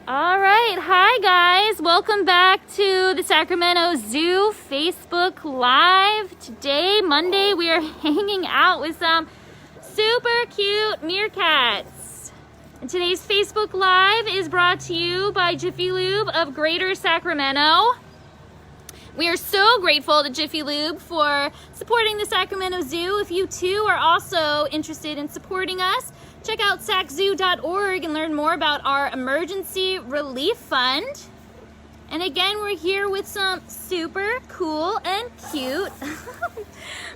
All right, hi guys, welcome back to the Sacramento Zoo Facebook Live. Today, Monday, we are hanging out with some super cute meerkats. And today's Facebook Live is brought to you by Jiffy Lube of Greater Sacramento. We are so grateful to Jiffy Lube for supporting the Sacramento Zoo. If you too are also interested in supporting us, check out saczoo.org and learn more about our emergency relief fund. And again, we're here with some super cool and cute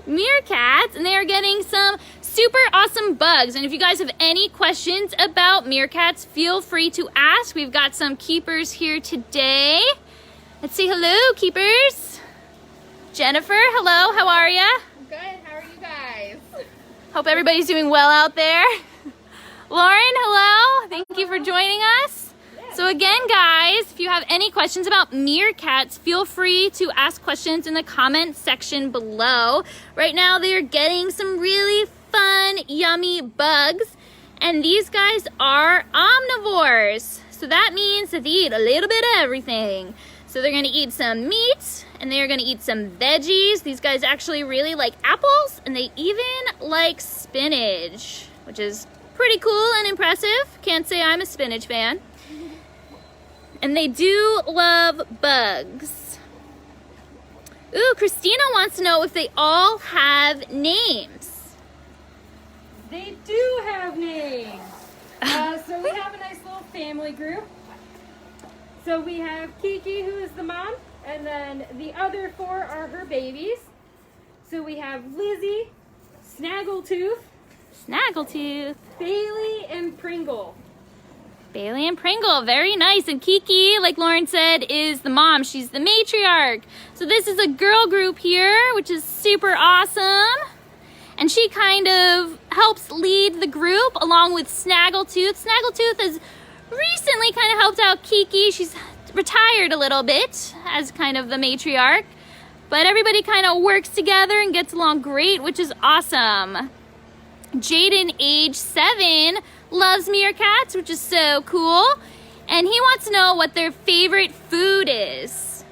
meerkats, and they are getting some super awesome bugs. And if you guys have any questions about meerkats, feel free to ask. We've got some keepers here today. Let's say hello, keepers. Jennifer, hello, how are ya? I'm good, how are you guys? Hope everybody's doing well out there. Lauren, hello. Thank you for joining us. So again, guys, if you have any questions about meerkats, feel free to ask questions in the comment section below. Right now, they are getting some really fun, yummy bugs. And these guys are omnivores. So that means that they eat a little bit of everything. So they're gonna eat some meat, and they're gonna eat some veggies. These guys actually really like apples, and they even like spinach, which is pretty cool and impressive. Can't say I'm a spinach fan. And they do love bugs. Ooh, Christina wants to know if they all have names. They do have names. So we have a nice little family group. So we have Kiki, who is the mom, and then the other four are her babies. So we have Lizzie, Snaggletooth, Bailey, and Pringle. Bailey and Pringle, very nice. And Kiki, like Lauren said, is the mom. She's the matriarch. So this is a girl group here, which is super awesome. And she kind of helps lead the group along with Snaggletooth. Snaggletooth has recently kind of helped out Kiki. She's retired a little bit as kind of the matriarch. But everybody kind of works together and gets along great, which is awesome. Jaden, age 7, loves meerkats, which is so cool. And he wants to know what their favorite food is.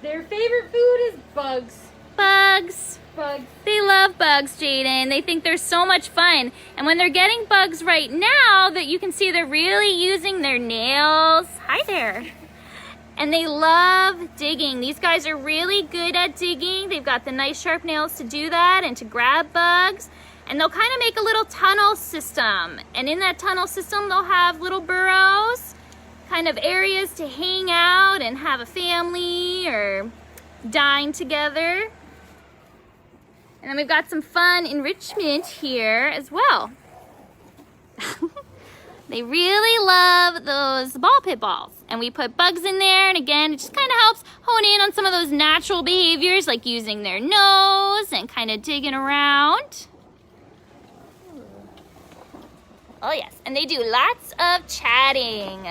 Their favorite food is bugs. Bugs. Bugs. They love bugs, Jaden. They think they're so much fun. And when they're getting bugs right now, that you can see they're really using their nails. Hi there. And they love digging. These guys are really good at digging. They've got the nice sharp nails to do that and to grab bugs. And they'll kind of make a little tunnel system. And in that tunnel system, they'll have little burrows, kind of areas to hang out and have a family or dine together. And then we've got some fun enrichment here as well. They really love those ball pit balls. And we put bugs in there, and again, it just kind of helps hone in on some of those natural behaviors, like using their nose and kind of digging around. Oh yes, and they do lots of chatting.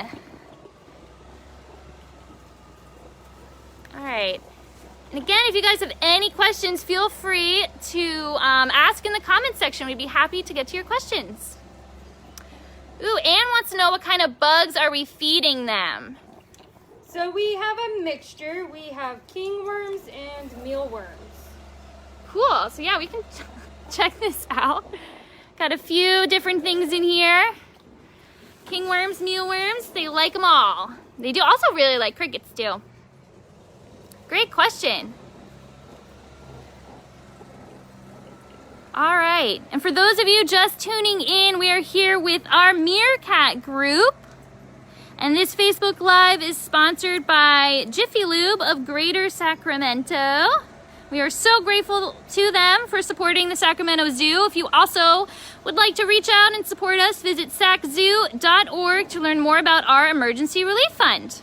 All right. And again, if you guys have any questions, feel free to ask in the comment section. We'd be happy to get to your questions. Ooh, Anne wants to know what kind of bugs are we feeding them? So we have a mixture. We have kingworms and mealworms. Cool. So yeah, we can check this out. Got a few different things in here. Kingworms, mealworms, they like them all. They do also really like crickets too. Great question. All right, and for those of you just tuning in, we are here with our meerkat group. And this Facebook Live is sponsored by Jiffy Lube of Greater Sacramento. We are so grateful to them for supporting the Sacramento Zoo. If you also would like to reach out and support us, visit saczoo.org to learn more about our emergency relief fund.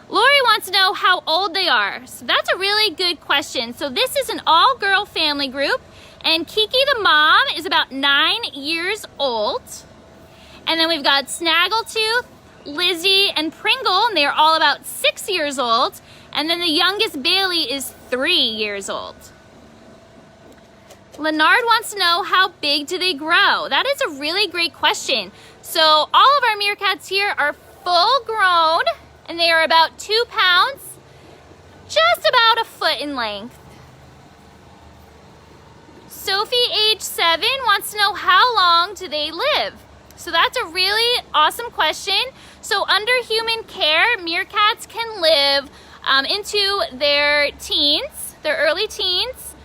Lori wants to know how old they are. So that's a really good question. So this is an all-girl family group, and Kiki the mom is about 9 years old. And then we've got Snaggletooth, Lizzie, and Pringle, and they are all about 6 years old. And then the youngest, Bailey, is 3 years old. Leonard wants to know, how big do they grow? That is a really great question. So all of our meerkats here are full grown, and they are about 2 pounds, just about a foot in length. Sophie, age 7, wants to know, how long do they live? So that's a really awesome question. So under human care, meerkats can live into their teens, their early teens.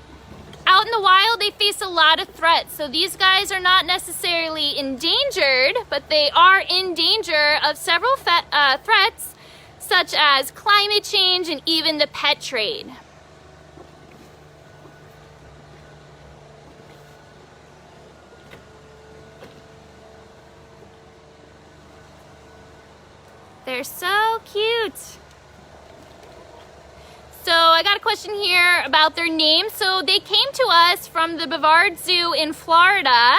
Out in the wild, they face a lot of threats. So these guys are not necessarily endangered, but they are in danger of several threats, such as climate change and even the pet trade. They're so cute. So I got a question here about their names. So they came to us from the Meerkat Zoo in Florida,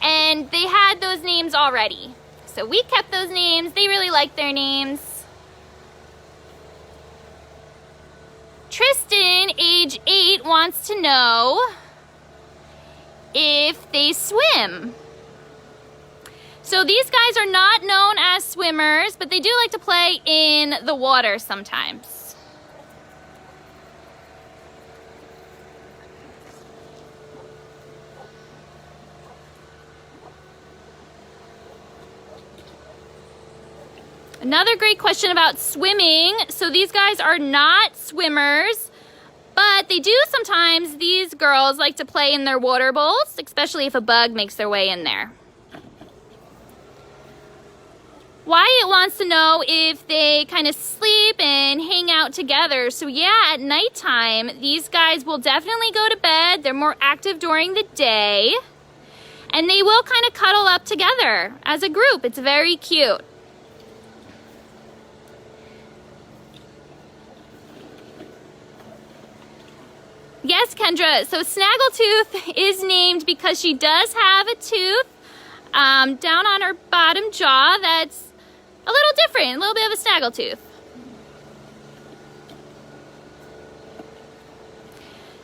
and they had those names already. So we kept those names. They really like their names. Tristan, age 8, wants to know if they swim. So these guys are not known as swimmers, but they do like to play in the water sometimes. Another great question about swimming. So these guys are not swimmers, but they do sometimes, these girls like to play in their water bowls, especially if a bug makes their way in there. Wyatt wants to know if they kind of sleep and hang out together. So yeah, at nighttime, these guys will definitely go to bed. They're more active during the day, and they will kind of cuddle up together as a group. It's very cute. Yes, Kendra, so Snaggletooth is named because she does have a tooth down on her bottom jaw that's a little different, a little bit of a snaggletooth.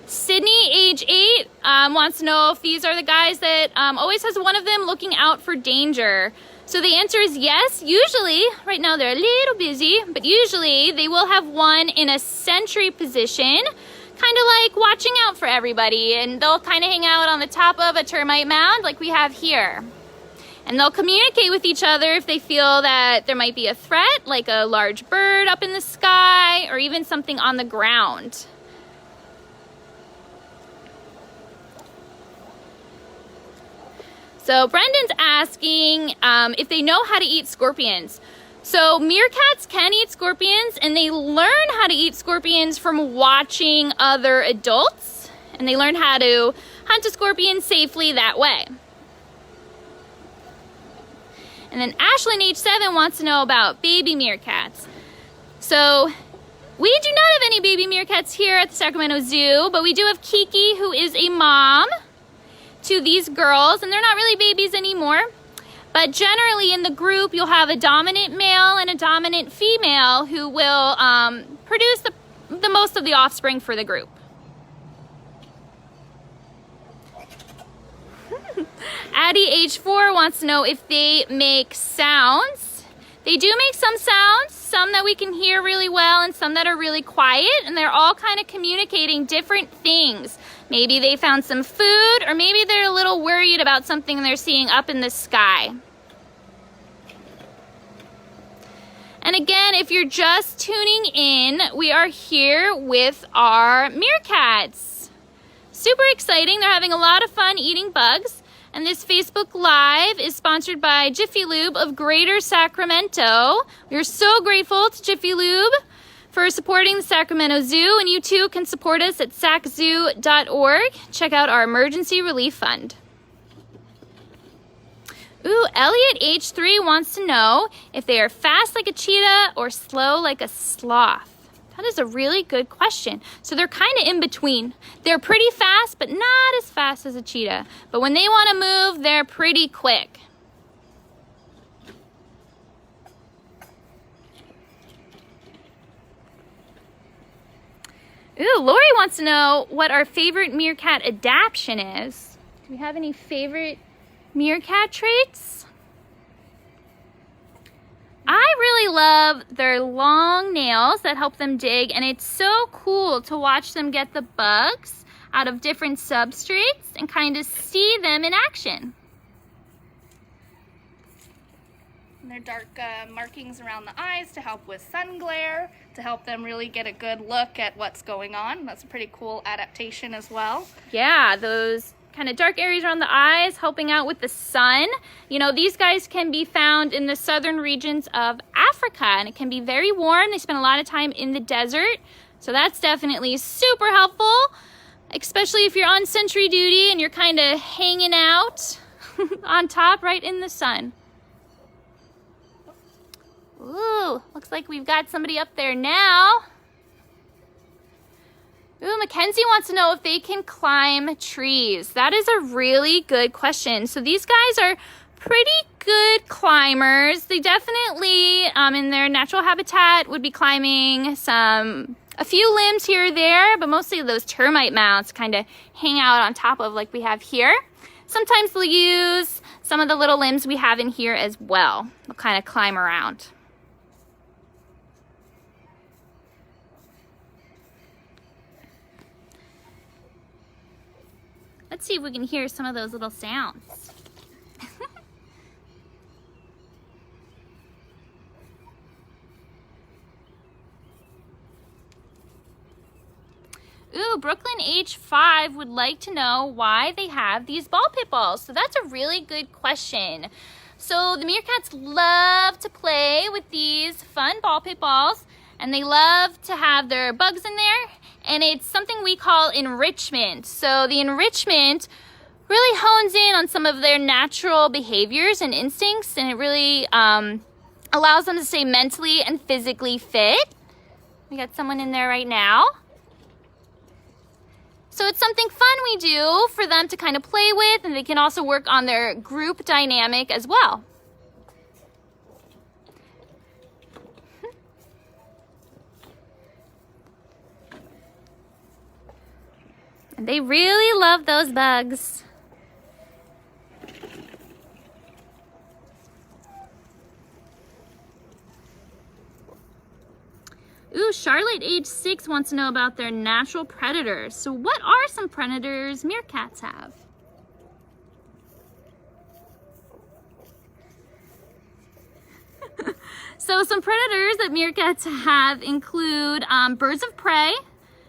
Sydney, age 8, wants to know if these are the guys that always has one of them looking out for danger. So the answer is yes. Usually, right now they're a little busy, but usually they will have one in a sentry position, kind of like watching out for everybody, and they'll kind of hang out on the top of a termite mound like we have here. And they'll communicate with each other if they feel that there might be a threat, like a large bird up in the sky or even something on the ground. So Brendan's asking if they know how to eat scorpions. So meerkats can eat scorpions, and they learn how to eat scorpions from watching other adults, and they learn how to hunt a scorpion safely that way. And then Ashlyn, age 7, wants to know about baby meerkats. So we do not have any baby meerkats here at the Sacramento Zoo, but we do have Kiki, who is a mom to these girls, and they're not really babies anymore. But generally in the group, you'll have a dominant male and a dominant female who will produce the most of the offspring for the group. Addie, age 4, wants to know if they make sounds. They do make some sounds, some that we can hear really well and some that are really quiet, and they're all kind of communicating different things. Maybe they found some food, or maybe they're a little worried about something they're seeing up in the sky. And again, if you're just tuning in, we are here with our meerkats. Super exciting. They're having a lot of fun eating bugs. And this Facebook Live is sponsored by Jiffy Lube of Greater Sacramento. We're so grateful to Jiffy Lube for supporting the Sacramento Zoo, and you too can support us at saczoo.org. Check out our emergency relief fund. Ooh, Elliot, age 3, wants to know if they are fast like a cheetah or slow like a sloth. That is a really good question. So they're kind of in between. They're pretty fast, but not as fast as a cheetah. But when they want to move, they're pretty quick. Ooh, Lori wants to know what our favorite meerkat adaptation is. Do we have any favorite meerkat traits? I really love their long nails that help them dig, and it's so cool to watch them get the bugs out of different substrates and kind of see them in action. And their dark markings around the eyes to help with sun glare, to help them really get a good look at what's going on. That's a pretty cool adaptation as well. Yeah, those kind of dark areas around the eyes helping out with the sun. You know, these guys can be found in the southern regions of Africa, and it can be very warm. They spend a lot of time in the desert, so that's definitely super helpful, especially if you're on sentry duty and you're kind of hanging out on top right in the sun. Ooh, looks like we've got somebody up there now. Ooh, Mackenzie wants to know if they can climb trees. That is a really good question. So these guys are pretty good climbers. They definitely, in their natural habitat, would be climbing a few limbs here or there, but mostly those termite mounds kind of hang out on top of like we have here. Sometimes they'll use some of the little limbs we have in here as well. They'll kind of climb around. Let's see if we can hear some of those little sounds. Ooh, Brooklyn age 5 would like to know why they have these ball pit balls. So that's a really good question. So the meerkats love to play with these fun ball pit balls, and they love to have their bugs in there. And it's something we call enrichment. So the enrichment really hones in on some of their natural behaviors and instincts, and it really allows them to stay mentally and physically fit. We got someone in there right now. So it's something fun we do for them to kind of play with, and they can also work on their group dynamic as well. They really love those bugs. Ooh, Charlotte, age 6, wants to know about their natural predators. So what are some predators meerkats have? So some predators that meerkats have include birds of prey.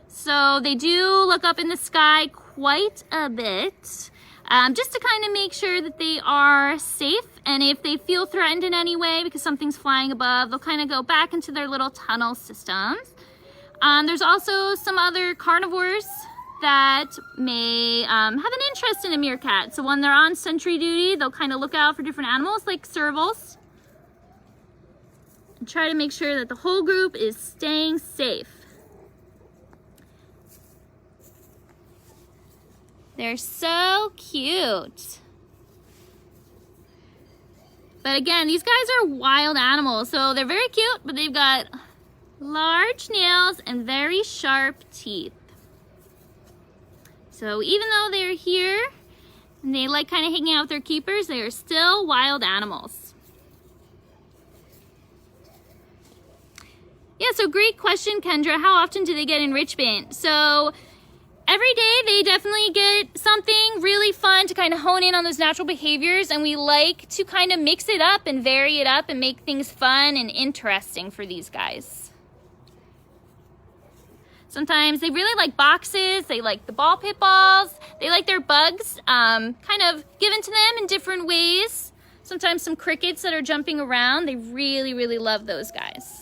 So they do look up in the sky quite a bit, just to kind of make sure that they are safe. And if they feel threatened in any way because something's flying above, they'll kind of go back into their little tunnel systems. There's also some other carnivores that may have an interest in a meerkat. So when they're on sentry duty, they'll kind of look out for different animals like servals and try to make sure that the whole group is staying safe. They're so cute. But again, these guys are wild animals, so they're very cute, but they've got large nails and very sharp teeth. So even though they're here and they like kind of hanging out with their keepers, they are still wild animals. Yeah, so great question, Kendra. How often do they get enrichment? So every day they definitely get something really fun to kind of hone in on those natural behaviors, and we like to kind of mix it up and vary it up and make things fun and interesting for these guys. Sometimes they really like boxes, they like the ball pit balls, they like their bugs kind of given to them in different ways. Sometimes some crickets that are jumping around, they really, really love those guys.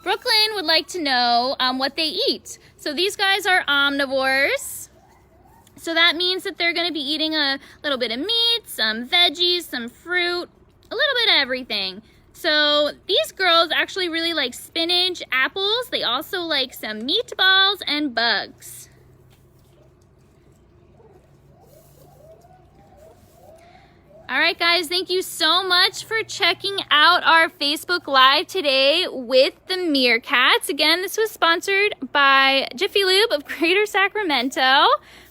Brooklyn would like to know what they eat. So these guys are omnivores. So that means that they're going to be eating a little bit of meat, some veggies, some fruit, a little bit of everything. So these girls actually really like spinach, apples. They also like some meatballs and bugs. All right, guys, thank you so much for checking out our Facebook Live today with the meerkats. Again, this was sponsored by Jiffy Lube of Greater Sacramento.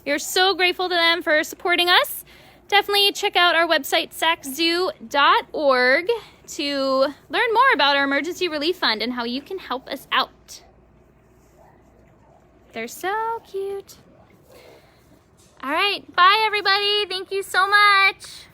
We are so grateful to them for supporting us. Definitely check out our website, saczoo.org, to learn more about our emergency relief fund and how you can help us out. They're so cute. All right, bye, everybody. Thank you so much.